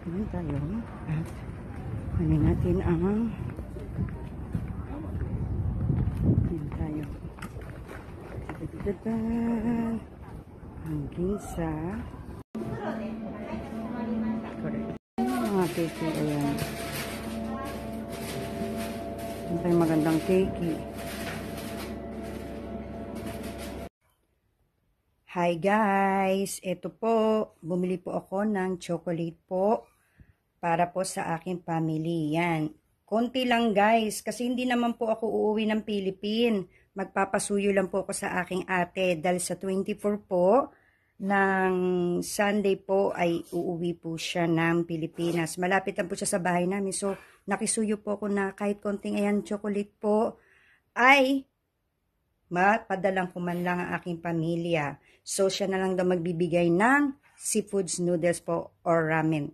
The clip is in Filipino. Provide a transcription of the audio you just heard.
Ayan tayo. At kunin natin ang ayan tayo. Ang ginsa. Correct. Mga cake. Ayan. Ayan tayo magandang cake. Hi guys! Ito po. Bumili po ako ng chocolate po. Para po sa aking family. Yan. Konti lang guys. Kasi hindi naman po ako uuwi ng Philippines. Magpapasuyo lang po ako sa aking ate. Dahil sa 24 po ng Sunday po ay uuwi po siya ng Pilipinas. Malapit lang po siya sa bahay namin. So nakisuyo po ako na kahit konting ayan chocolate po ay mapadalang ko man lang ang aking pamilya. So siya na lang daw magbibigay ng seafoods noodles po or ramen.